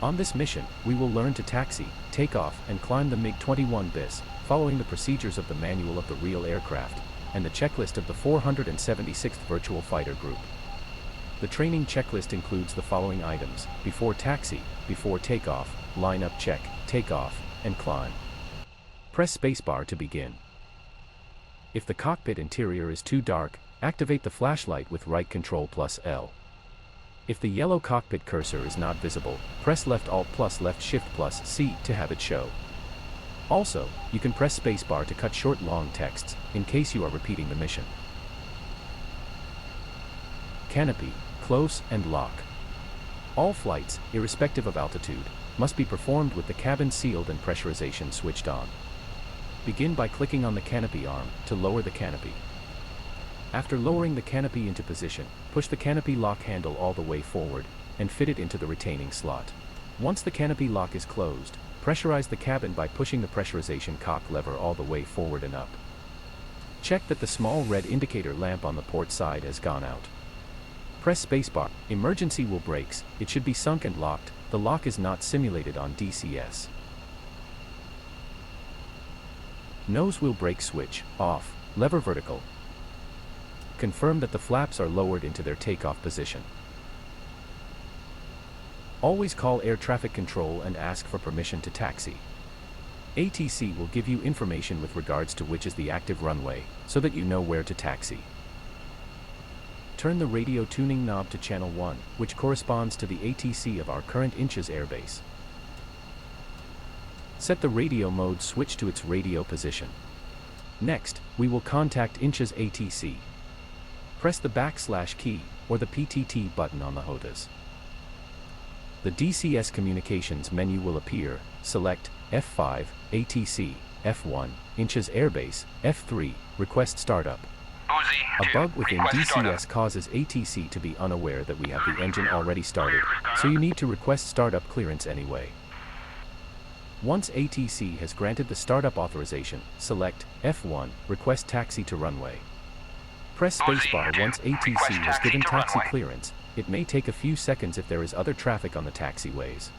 On this mission, we will learn to taxi, take off, and climb the MiG-21 bis, following the procedures of the manual of the real aircraft, and the checklist of the 476th Virtual Fighter Group. The training checklist includes the following items: before taxi, before takeoff, line-up check, takeoff, and climb. Press spacebar to begin. If the cockpit interior is too dark, activate the flashlight with right control plus L. If the yellow cockpit cursor is not visible, press left Alt plus left Shift plus C to have it show. Also, you can press spacebar to cut short long texts, in case you are repeating the mission. Canopy, close and lock. All flights, irrespective of altitude, must be performed with the cabin sealed and pressurization switched on. Begin by clicking on the canopy arm to lower the canopy. After lowering the canopy into position, push the canopy lock handle all the way forward, and fit it into the retaining slot. Once the canopy lock is closed, pressurize the cabin by pushing the pressurization cock lever all the way forward and up. Check that the small red indicator lamp on the port side has gone out. Press spacebar. Emergency wheel brakes, it should be sunk and locked, the lock is not simulated on DCS. Nose wheel brake switch, off, lever vertical. Confirm that the flaps are lowered into their takeoff position. Always call air traffic control and ask for permission to taxi. ATC will give you information with regards to which is the active runway, so that you know where to taxi. Turn the radio tuning knob to channel 1, which corresponds to the ATC of our current Inches airbase. Set the radio mode switch to its radio position. Next, we will contact Inches ATC. Press the / key, or the PTT button on the HOTAS. The DCS communications menu will appear. Select F5, ATC, F1, Inches Airbase, F3, Request Startup. A bug within DCS causes ATC to be unaware that we have the engine already started, so you need to request startup clearance anyway. Once ATC has granted the startup authorization, select F1, Request Taxi to Runway. Press spacebar once ATC has given taxi clearance. It may take a few seconds if there is other traffic on the taxiways.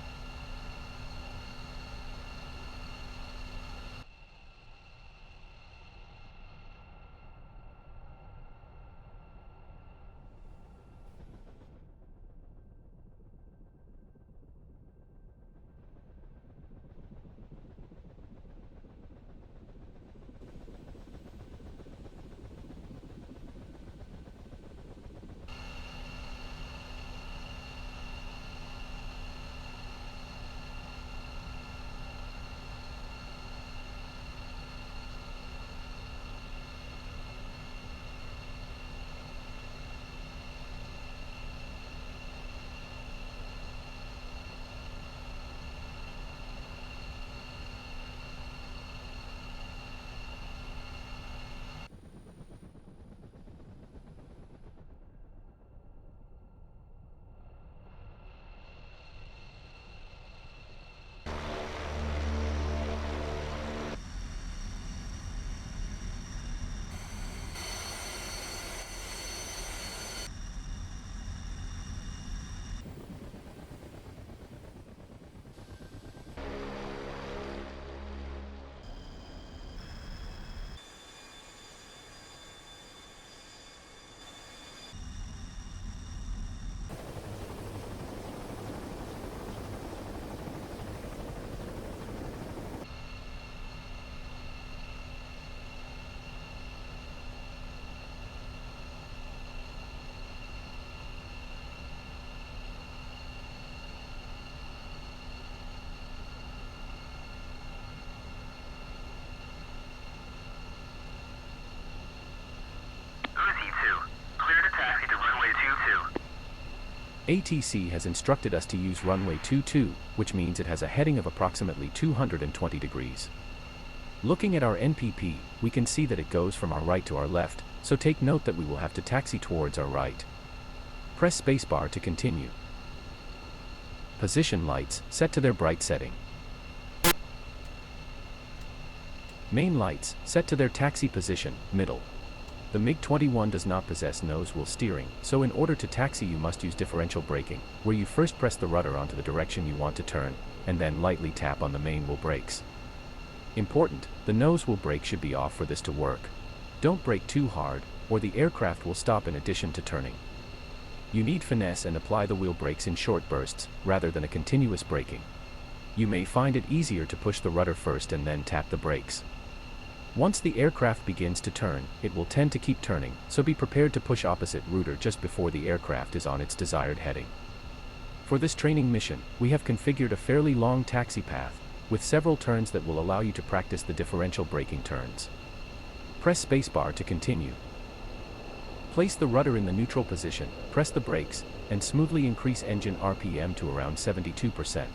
ATC has instructed us to use runway 22, which means it has a heading of approximately 220 degrees. Looking at our NPP, we can see that it goes from our right to our left, so take note that we will have to taxi towards our right. Press spacebar to continue. Position lights, set to their bright setting. Main lights, set to their taxi position, middle. The MiG-21 does not possess nose wheel steering, so in order to taxi you must use differential braking, where you first press the rudder onto the direction you want to turn, and then lightly tap on the main wheel brakes. Important, the nose wheel brake should be off for this to work. Don't brake too hard, or the aircraft will stop in addition to turning. You need finesse and apply the wheel brakes in short bursts, rather than a continuous braking. You may find it easier to push the rudder first and then tap the brakes. Once the aircraft begins to turn, it will tend to keep turning, so be prepared to push opposite rudder just before the aircraft is on its desired heading. For this training mission, we have configured a fairly long taxi path, with several turns that will allow you to practice the differential braking turns. Press spacebar to continue. Place the rudder in the neutral position, press the brakes, and smoothly increase engine RPM to around 72%.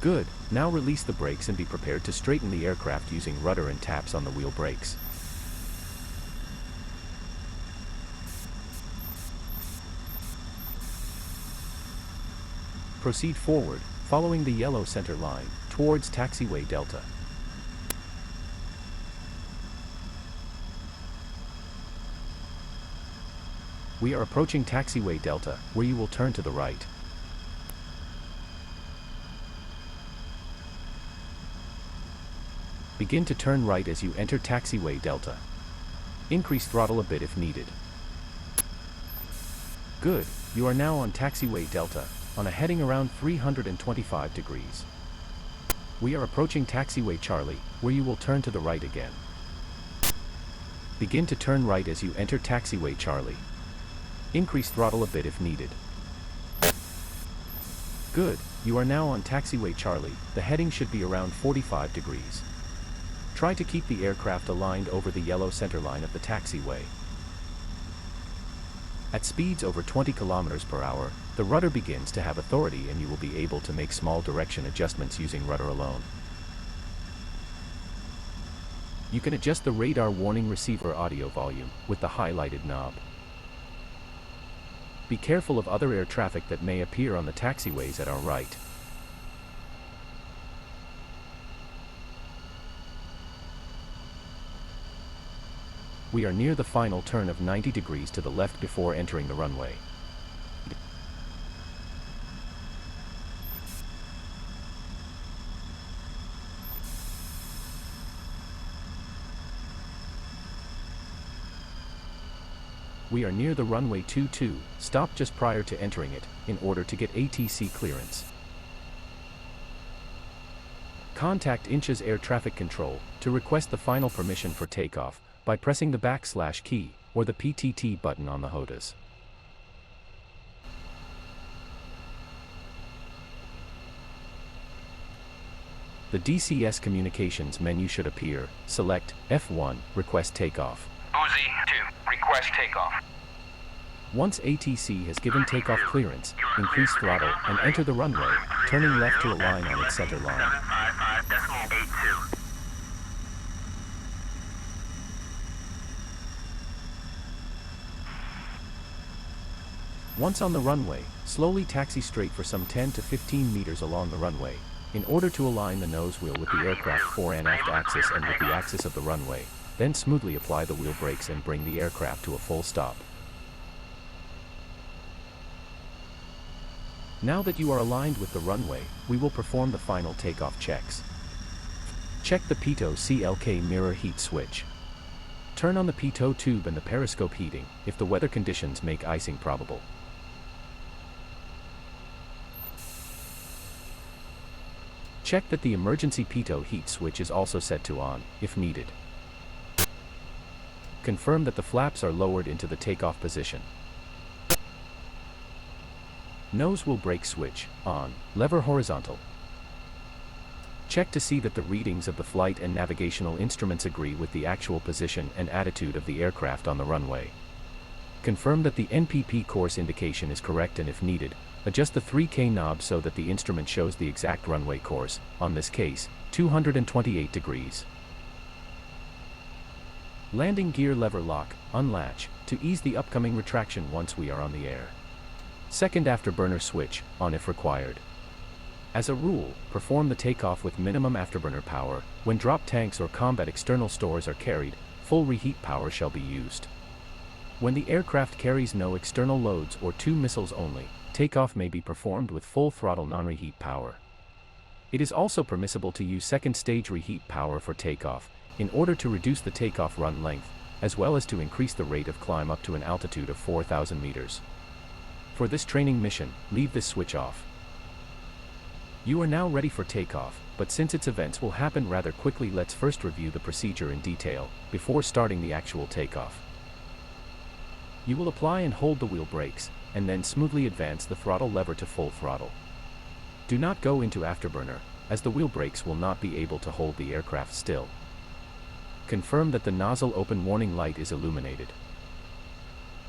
Good, now release the brakes and be prepared to straighten the aircraft using rudder and taps on the wheel brakes. Proceed forward, following the yellow center line, towards taxiway Delta. We are approaching taxiway Delta, where you will turn to the right. Begin to turn right as you enter taxiway Delta. Increase throttle a bit if needed. Good, you are now on taxiway Delta, on a heading around 325 degrees. We are approaching taxiway Charlie, where you will turn to the right again. Begin to turn right as you enter taxiway Charlie. Increase throttle a bit if needed. Good, you are now on taxiway Charlie, the heading should be around 45 degrees. Try to keep the aircraft aligned over the yellow center line of the taxiway. At speeds over 20 km per hour, the rudder begins to have authority and you will be able to make small direction adjustments using rudder alone. You can adjust the radar warning receiver audio volume with the highlighted knob. Be careful of other air traffic that may appear on the taxiways at our right. We are near the final turn of 90 degrees to the left before entering the runway. We are near the runway 22, stop just prior to entering it, in order to get ATC clearance. Contact Inche's Air Traffic Control to request the final permission for takeoff, by pressing the / key, or the PTT button on the HOTAS. The DCS Communications menu should appear. Select F1, Request Takeoff. Uzi 2, request takeoff. Once ATC has given takeoff clearance, increase throttle and enter the runway, turning left to align on its center line. 755.82. Once on the runway, slowly taxi straight for some 10 to 15 meters along the runway, in order to align the nose wheel with the aircraft fore and aft axis and with the axis of the runway, then smoothly apply the wheel brakes and bring the aircraft to a full stop. Now that you are aligned with the runway, we will perform the final takeoff checks. Check the pitot CLK mirror heat switch. Turn on the pitot tube and the periscope heating, if the weather conditions make icing probable. Check that the emergency pitot heat switch is also set to on, if needed. Confirm that the flaps are lowered into the takeoff position. Nose wheel brake switch, on, lever horizontal. Check to see that the readings of the flight and navigational instruments agree with the actual position and attitude of the aircraft on the runway. Confirm that the NPP course indication is correct and if needed, adjust the 3K knob so that the instrument shows the exact runway course, on this case, 228 degrees. Landing gear lever lock, unlatch, to ease the upcoming retraction once we are on the air. Second afterburner switch, on if required. As a rule, perform the takeoff with minimum afterburner power. When drop tanks or combat external stores are carried, full reheat power shall be used. When the aircraft carries no external loads or 2 missiles only, takeoff may be performed with full throttle non-reheat power. It is also permissible to use second stage reheat power for takeoff, in order to reduce the takeoff run length, as well as to increase the rate of climb up to an altitude of 4,000 meters. For this training mission, leave this switch off. You are now ready for takeoff, but since its events will happen rather quickly, let's first review the procedure in detail, before starting the actual takeoff. You will apply and hold the wheel brakes, and then smoothly advance the throttle lever to full throttle. Do not go into afterburner, as the wheel brakes will not be able to hold the aircraft still. Confirm that the nozzle open warning light is illuminated.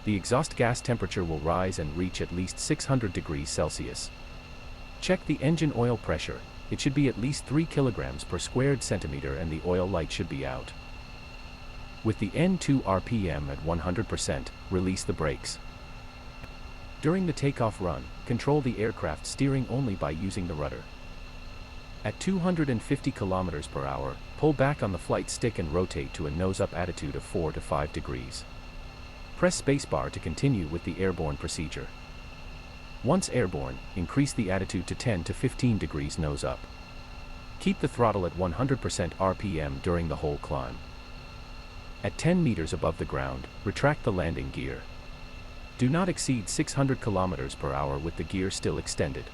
The exhaust gas temperature will rise and reach at least 600 degrees Celsius. Check the engine oil pressure. It should be at least 3 kilograms per squared centimeter and the oil light should be out. With the M02 RPM at 100%, release the brakes. During the takeoff run, control the aircraft steering only by using the rudder. At 250 kilometers per hour, pull back on the flight stick and rotate to a nose-up attitude of 4 to 5 degrees. Press spacebar to continue with the airborne procedure. Once airborne, increase the attitude to 10 to 15 degrees nose up. Keep the throttle at 100% RPM during the whole climb. At 10 meters above the ground, retract the landing gear. Do not exceed 600 kilometers per hour with the gear still extended.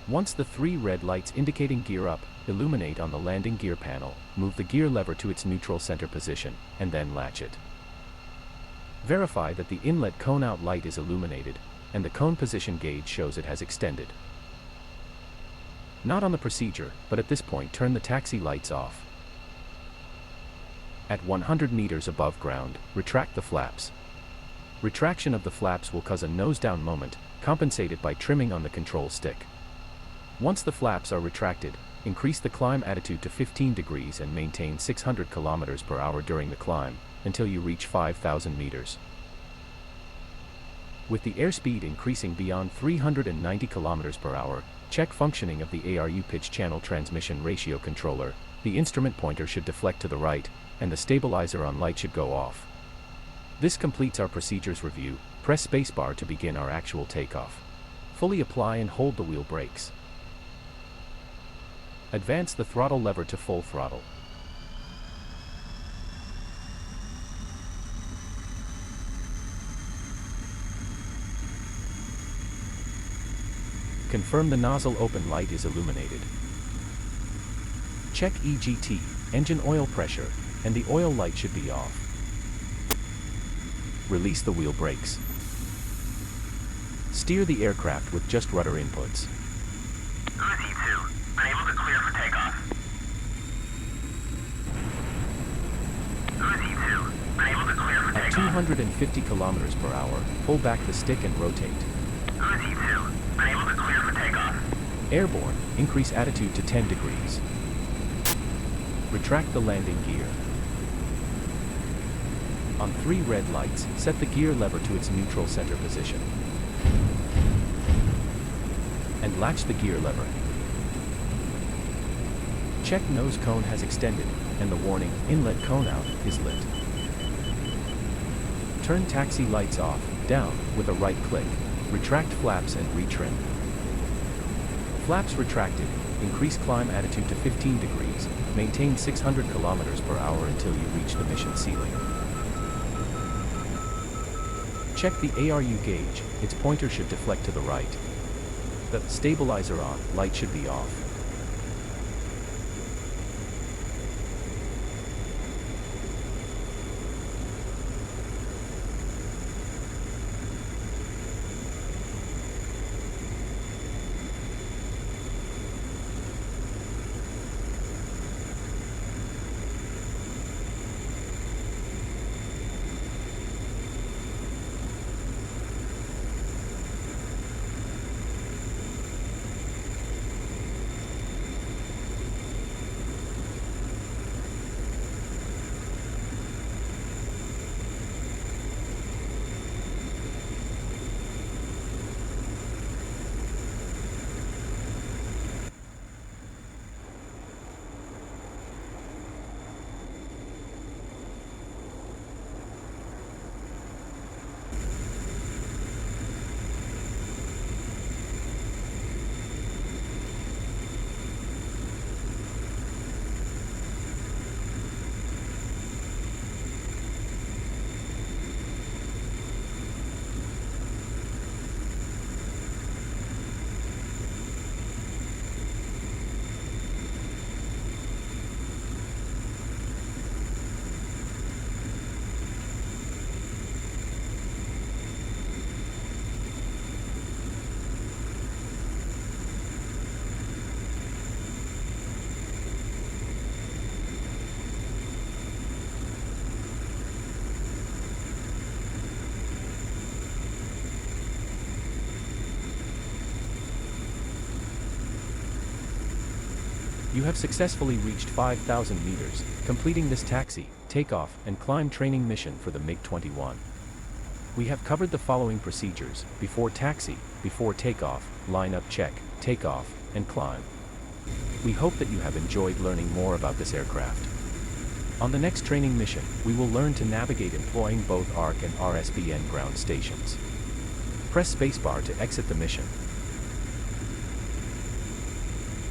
Once the 3 red lights indicating gear up illuminate on the landing gear panel, move the gear lever to its neutral center position, and then latch it. Verify that the inlet cone out light is illuminated, and the cone position gauge shows it has extended. Not on the procedure, but at this point turn the taxi lights off. At 100 meters above ground, retract the flaps. Retraction of the flaps will cause a nose-down moment, compensated by trimming on the control stick. Once the flaps are retracted, increase the climb attitude to 15 degrees and maintain 600 kilometers per hour during the climb, until you reach 5,000 meters. With the airspeed increasing beyond 390 kilometers per hour, check functioning of the ARU pitch channel transmission ratio controller. The instrument pointer should deflect to the right, and the stabilizer on light should go off. This completes our procedures review. Press spacebar to begin our actual takeoff. Fully apply and hold the wheel brakes. Advance the throttle lever to full throttle. Confirm the nozzle open light is illuminated. Check EGT, engine oil pressure, and the oil light should be off. Release the wheel brakes. Steer the aircraft with just rudder inputs. M02, unable to clear for takeoff. M02, unable to clear for At takeoff. 250 kilometers per hour, pull back the stick and rotate. M02, unable to clear for takeoff. Airborne, increase attitude to 10 degrees. Retract the landing gear. On 3 red lights, set the gear lever to its neutral center position. And latch the gear lever. Check nose cone has extended, and the warning, inlet cone out, is lit. Turn taxi lights off, down, with a right click. Retract flaps and retrim. Flaps retracted, increase climb attitude to 15 degrees, maintain 600 kilometers per hour until you reach the mission ceiling. Check the ARU gauge, its pointer should deflect to the right. The stabilizer on, light should be off. You have successfully reached 5,000 meters, completing this taxi, takeoff, and climb training mission for the MiG-21. We have covered the following procedures: before taxi, before takeoff, line-up check, takeoff, and climb. We hope that you have enjoyed learning more about this aircraft. On the next training mission, we will learn to navigate employing both ARC and RSBN ground stations. Press spacebar to exit the mission.